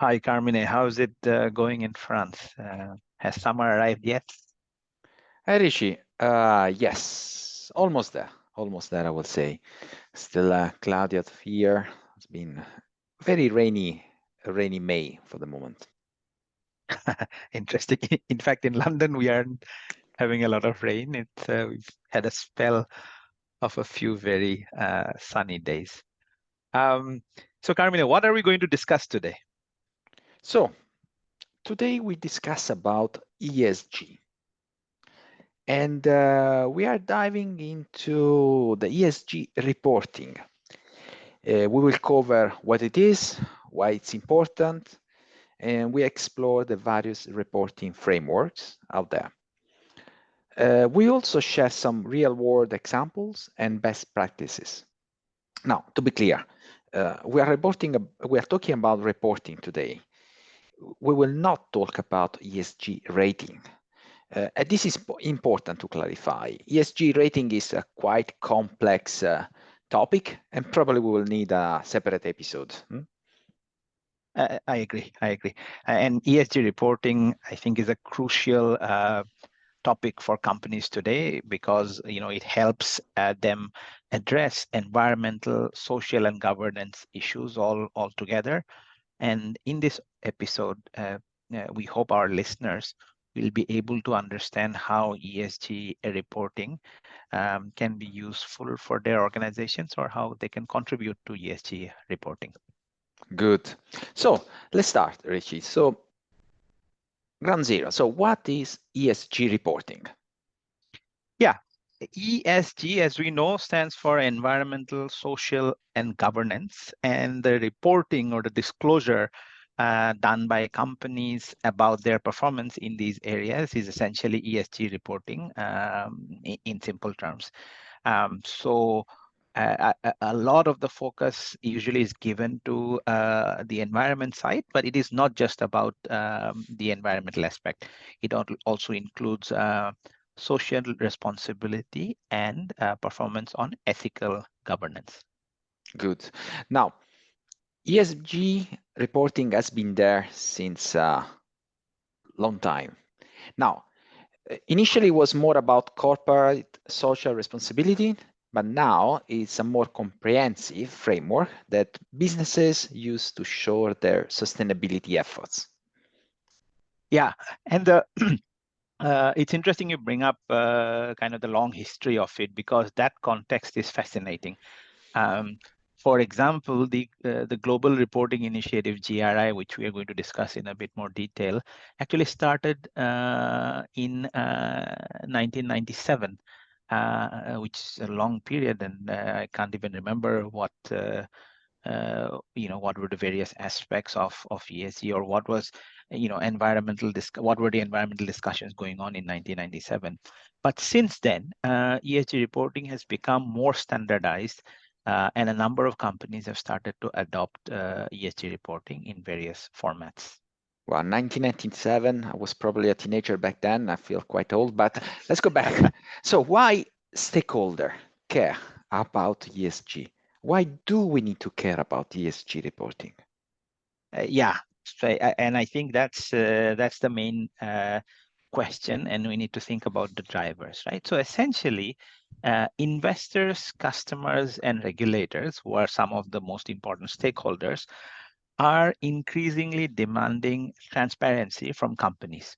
Hi, Carmine. How's it going in France? Has summer arrived yet? Hi, Rishi. Yes, almost there, I would say. Still cloudy out here. It's been very rainy, a rainy May for the moment. Interesting. In fact, in London, we aren't having a lot of rain. We've had a spell of a few very sunny days. So, Carmine, what are we going to discuss today? So today we discuss about ESG, and we are diving into the ESG reporting. We will cover what it is, why it's important, and we explore the various reporting frameworks out there. We also share some real-world examples and best practices. Now, to be clear, we are talking about reporting today. We will not talk about ESG rating. And this is important to clarify. ESG rating is a quite complex topic, and probably we will need a separate episode. I agree. And ESG reporting, I think, is a crucial topic for companies today because it helps them address environmental, social, and governance issues all together. And in this episode, we hope our listeners will be able to understand how ESG reporting can be useful for their organizations or how they can contribute to ESG reporting. Good. So let's start, Richie. So ground zero. So what is ESG reporting? Yeah, ESG, as we know, stands for environmental, social, and governance. And the reporting or the disclosure done by companies about their performance in these areas is essentially ESG reporting in simple terms. So a lot of the focus usually is given to the environment side, but it is not just about the environmental aspect. It also includes social responsibility and performance on ethical governance. Good. Now, ESG reporting has been there since a long time. Now, initially it was more about corporate social responsibility, but now it's a more comprehensive framework that businesses use to show their sustainability efforts. Yeah, and it's interesting you bring up kind of the long history of it because that context is fascinating. For example, the Global Reporting Initiative, GRI, which we are going to discuss in a bit more detail, actually started in 1997, which is a long period, and I can't even remember what what were the various aspects of ESG or what was what were the environmental discussions going on in 1997. But since then, ESG reporting has become more standardized. And a number of companies have started to adopt ESG reporting in various formats. Well, 1997, I was probably a teenager back then. I feel quite old, but let's go back. So why stakeholder care about ESG? Why do we need to care about ESG reporting? Yeah, so and I think that's the main question, and we need to think about the drivers, right? So essentially, investors, customers, and regulators, who are some of the most important stakeholders, are increasingly demanding transparency from companies.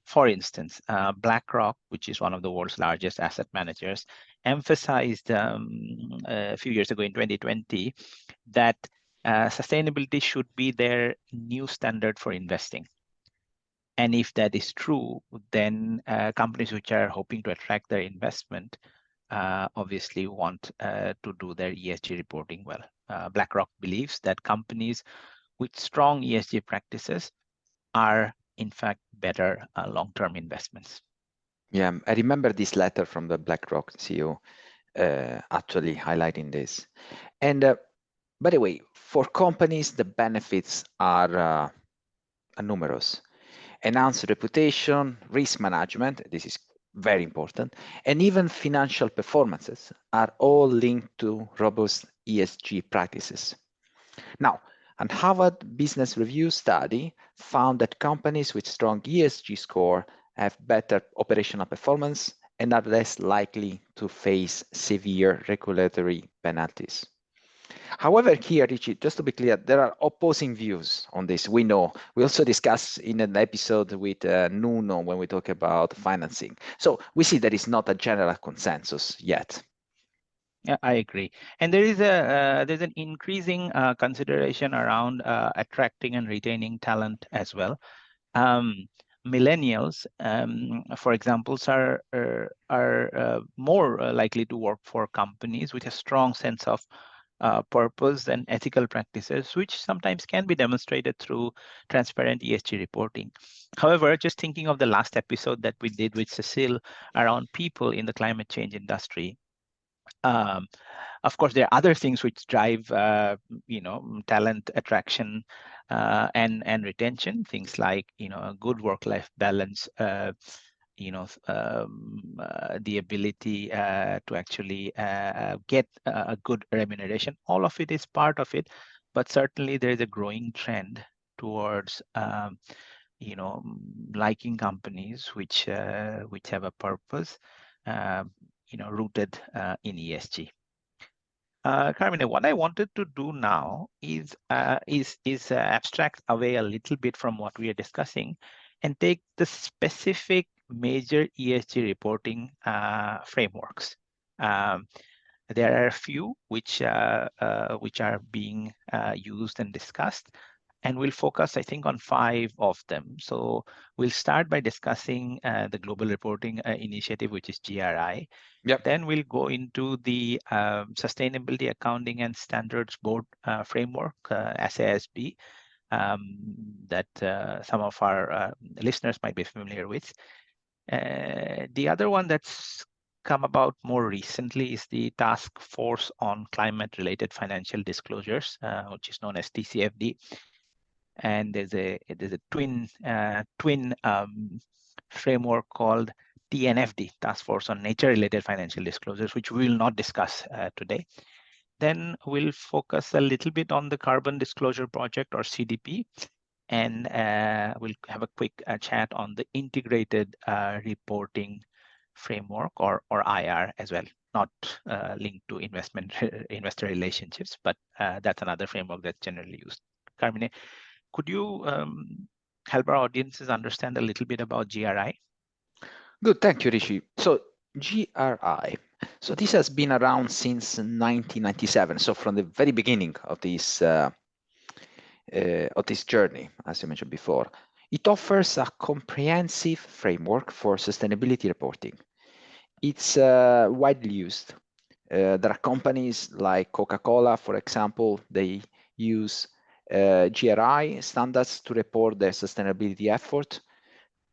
For instance, BlackRock, which is one of the world's largest asset managers, emphasized a few years ago in 2020 that sustainability should be their new standard for investing. And if that is true, then companies which are hoping to attract their investment obviously want to do their ESG reporting well. BlackRock believes that companies with strong ESG practices are, in fact, better long-term investments. Yeah, I remember this letter from the BlackRock CEO actually highlighting this. And by the way, for companies, the benefits are numerous. Enhanced reputation, risk management, this is very important, and even financial performances are all linked to robust ESG practices. Now, An Harvard Business Review study found that companies with strong ESG score have better operational performance and are less likely to face severe regulatory penalties. However, here, Richie, just to be clear, there are opposing views on this. We know. We also discussed in an episode with Nuno when we talk about financing. So we see there is not a general consensus yet. Yeah, I agree. And there's an increasing consideration around attracting and retaining talent as well. Millennials, for example, are more likely to work for companies with a strong sense of purpose and ethical practices, which sometimes can be demonstrated through transparent ESG reporting. However, just thinking of the last episode that we did with Cecile around people in the climate change industry, of course, there are other things which drive, talent attraction and retention. Things like, a good work-life balance, the ability to actually get a good remuneration. All of it is part of it, but certainly there is a growing trend towards, liking companies which have a purpose, rooted in ESG. Carmine, what I wanted to do now is abstract away a little bit from what we are discussing and take the specific major ESG reporting frameworks. There are a few which are being used and discussed, and we'll focus, I think, on 5 of them. So we'll start by discussing the Global Reporting Initiative, which is GRI. Yep. Then we'll go into the Sustainability Accounting and Standards Board framework, SASB, that some of our listeners might be familiar with. The other one that's come about more recently is the Task Force on Climate-Related Financial Disclosures, which is known as TCFD. And there's a twin framework called TNFD, Task Force on Nature-Related Financial Disclosures, which we will not discuss today. Then we'll focus a little bit on the Carbon Disclosure Project, or CDP, and we'll have a quick chat on the Integrated Reporting Framework, or IR as well, not linked to investor relationships, but that's another framework that's generally used. Carmine, could you help our audiences understand a little bit about GRI? Good, thank you, Rishi. So GRI, so this has been around since 1997. So from the very beginning of this journey, as you mentioned before, it offers a comprehensive framework for sustainability reporting. It's widely used. There are companies like Coca-Cola, for example, they use GRI standards to report their sustainability effort,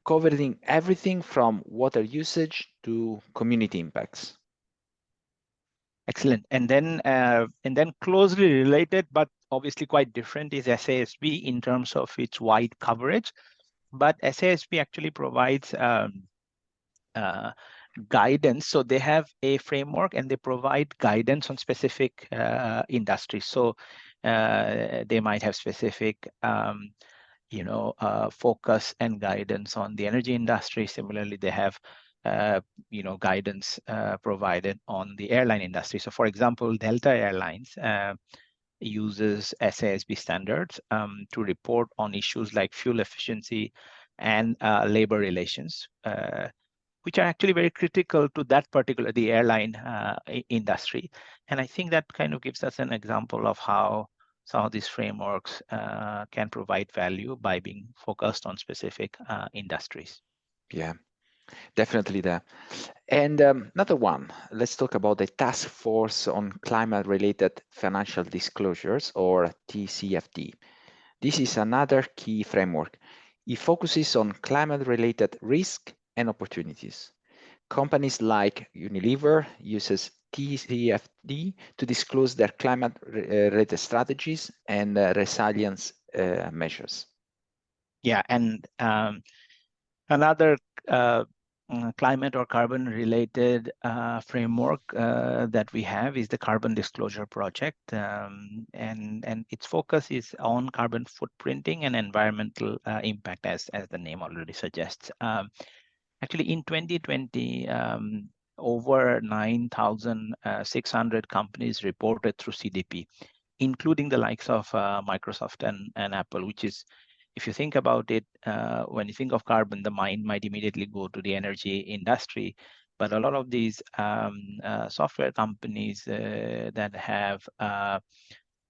covering everything from water usage to community impacts. Excellent. And then closely related, but obviously quite different, is SASB in terms of its wide coverage. But SASB actually provides guidance. So they have a framework and they provide guidance on specific industries. So they might have specific focus and guidance on the energy industry. Similarly, they have guidance provided on the airline industry. So for example, Delta Airlines uses SASB standards to report on issues like fuel efficiency and labor relations, which are actually very critical to that particular, the airline industry. And I think that kind of gives us an example of how some of these frameworks can provide value by being focused on specific industries. Yeah, definitely there. And another one, let's talk about the Task Force on Climate-Related Financial Disclosures, or TCFD. This is another key framework. It focuses on climate-related risk and opportunities. Companies like Unilever uses TCFD to disclose their climate-related strategies and resilience measures. Yeah, and another climate or carbon related framework that we have is the Carbon Disclosure Project, and its focus is on carbon footprinting and environmental impact, as the name already suggests. Actually, in 2020, over 9,600 companies reported through CDP, including the likes of Microsoft and Apple, which is, if you think about it, when you think of carbon, the mind might immediately go to the energy industry. But a lot of these software companies that have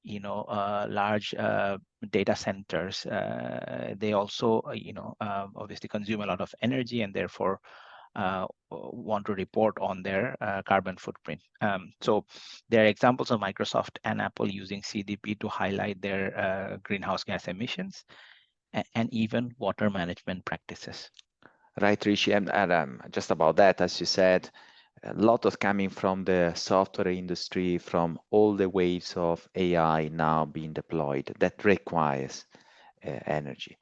large data centers, they also obviously consume a lot of energy, and therefore want to report on their carbon footprint. So there are examples of Microsoft and Apple using CDP to highlight their greenhouse gas emissions and even water management practices. Right, Rishi, and just about that, as you said, a lot of coming from the software industry, from all the waves of AI now being deployed that requires energy.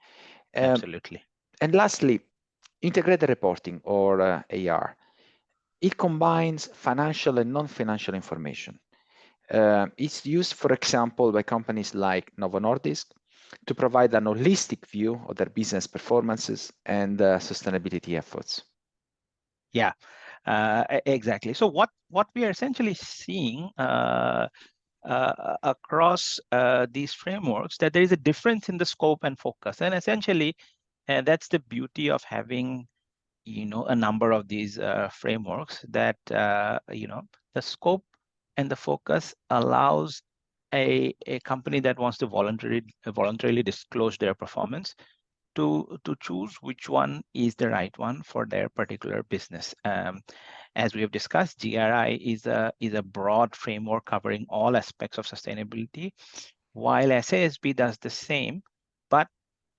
Absolutely. And lastly, integrated reporting, or AR. It combines financial and non-financial information. It's used, for example, by companies like Novo Nordisk to provide an holistic view of their business performances and sustainability efforts. Yeah, exactly. So what we are essentially seeing across these frameworks, that there is a difference in the scope and focus, and essentially that's the beauty of having a number of these frameworks, that the scope and the focus allows a company that wants to voluntarily disclose their performance to choose which one is the right one for their particular business. As we have discussed, GRI is a broad framework covering all aspects of sustainability, while SASB does the same, but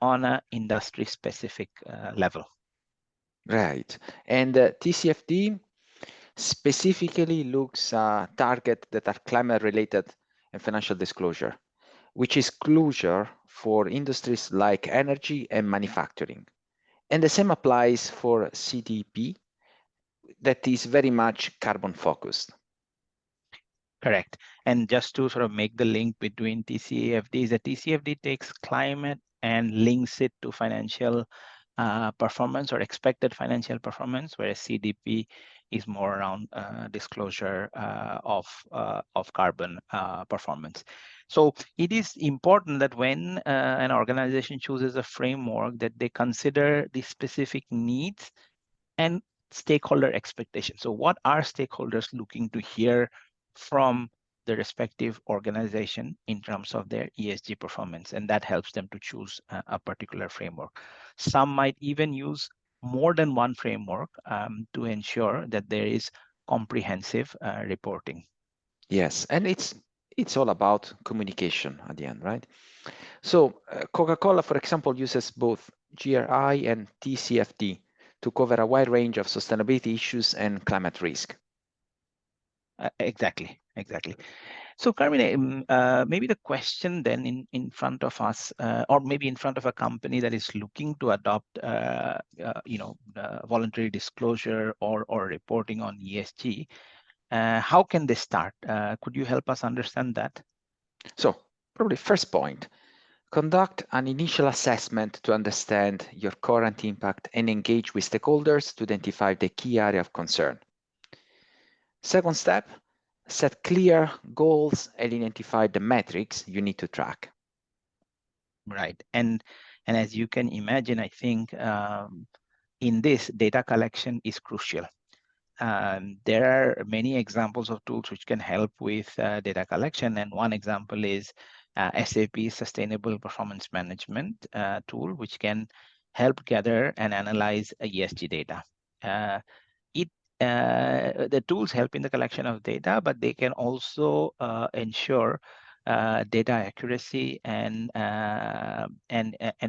on an industry-specific level. Right, and TCFD specifically looks at targets that are climate-related and financial disclosure, which is closure for industries like energy and manufacturing. And the same applies for CDP, that is very much carbon focused. Correct. And just to sort of make the link between TCFD, is that TCFD takes climate and links it to financial performance or expected financial performance, whereas CDP is more around disclosure of carbon performance. So it is important that when an organization chooses a framework, that they consider the specific needs and stakeholder expectations. So what are stakeholders looking to hear from the respective organization in terms of their ESG performance? And that helps them to choose a particular framework. Some might even use more than one framework to ensure that there is comprehensive reporting. Yes, and it's all about communication at the end, right? So Coca-Cola, for example, uses both GRI and TCFD to cover a wide range of sustainability issues and climate risk. Exactly. So Carmine, maybe the question then in front of us, or maybe in front of a company that is looking to adopt, voluntary disclosure or reporting on ESG, how can they start? Could you help us understand that? So probably first point, conduct an initial assessment to understand your current impact and engage with stakeholders to identify the key area of concern. Second step, set clear goals and identify the metrics you need to track. Right, and as you can imagine, I think in this, data collection is crucial. There are many examples of tools which can help with data collection, and one example is SAP Sustainable Performance Management tool, which can help gather and analyze ESG data. The tools help in the collection of data, but they can also ensure data accuracy and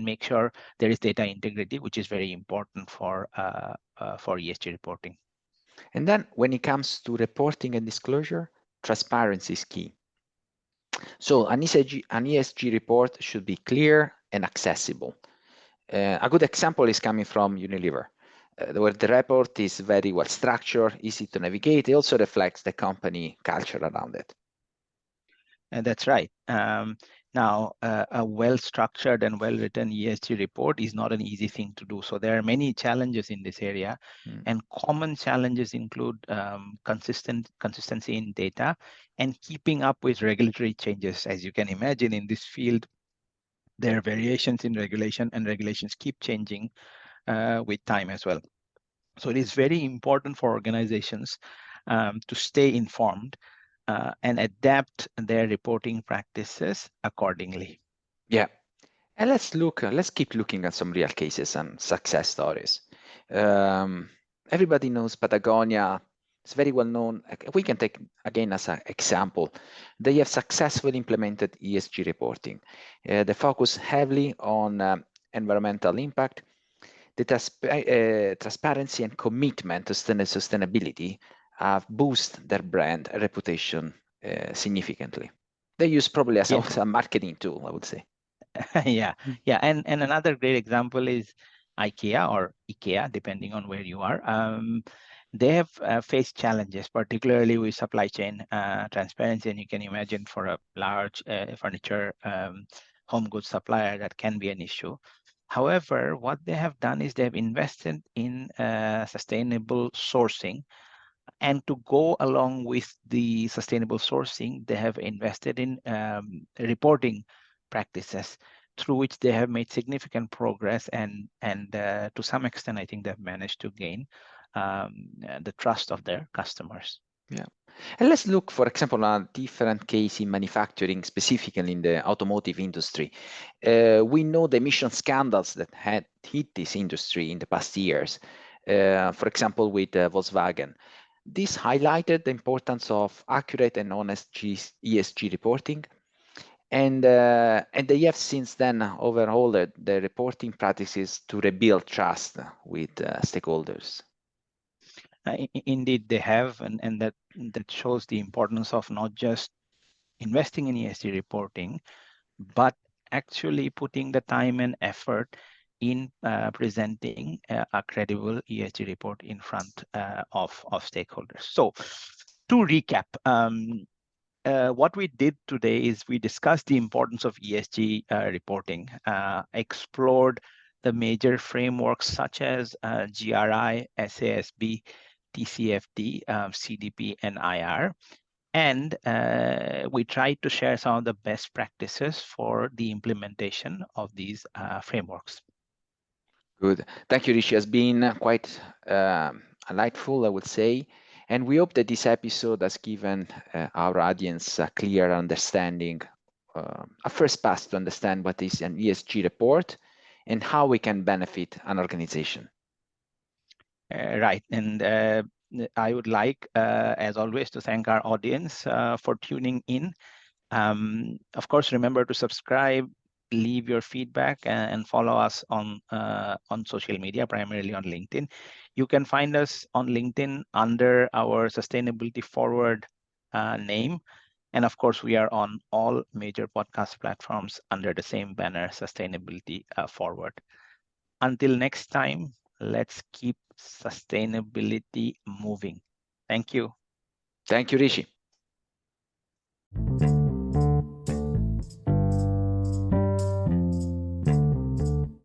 make sure there is data integrity, which is very important for ESG reporting. And then when it comes to reporting and disclosure, transparency is key. So an ESG report should be clear and accessible. A good example is coming from Unilever. where the report is very well structured, easy to navigate. It also reflects the company culture around it. And that's right. Now, a well-structured and well-written ESG report is not an easy thing to do. So there are many challenges in this area, and common challenges include consistency in data and keeping up with regulatory changes. As you can imagine, in this field, there are variations in regulation, and regulations keep changing with time as well. So it is very important for organizations to stay informed and adapt their reporting practices accordingly. Yeah, and let's keep looking at some real cases and success stories. Everybody knows Patagonia. It's very well known. We can take again as an example. They have successfully implemented ESG reporting. They focus heavily on environmental impact. The transparency and commitment to sustainability have boosted their brand reputation significantly. They use probably as also a marketing tool, I would say. Yeah, and another great example is IKEA, depending on where you are. They have faced challenges, particularly with supply chain transparency, and you can imagine for a large furniture home goods supplier that can be an issue. However, what they have done is they have invested in sustainable sourcing. And to go along with the sustainable sourcing, they have invested in reporting practices through which they have made significant progress, and to some extent, I think they've managed to gain the trust of their customers. Yeah. And let's look, for example, a different case in manufacturing, specifically in the automotive industry. We know the emission scandals that had hit this industry in the past years, for example, with Volkswagen. This highlighted the importance of accurate and honest ESG reporting. And they have since then overhauled the reporting practices to rebuild trust with stakeholders. Indeed, they have, and that shows the importance of not just investing in ESG reporting, but actually putting the time and effort in presenting a credible ESG report in front of stakeholders. So to recap, what we did today is we discussed the importance of ESG reporting, explored the major frameworks such as GRI, SASB, TCFD, CDP, and IR. And we tried to share some of the best practices for the implementation of these frameworks. Good. Thank you, Rishi. It has been quite delightful, I would say. And we hope that this episode has given our audience a clear understanding, a first pass to understand what is an ESG report and how we can benefit an organization. Right. And I would like, as always, to thank our audience for tuning in. Of course, remember to subscribe, leave your feedback, and follow us on social media, primarily on LinkedIn. You can find us on LinkedIn under our Sustainability Forward name. And of course, we are on all major podcast platforms under the same banner, Sustainability Forward. Until next time, let's keep sustainability moving. Thank you. Thank you, Rishi.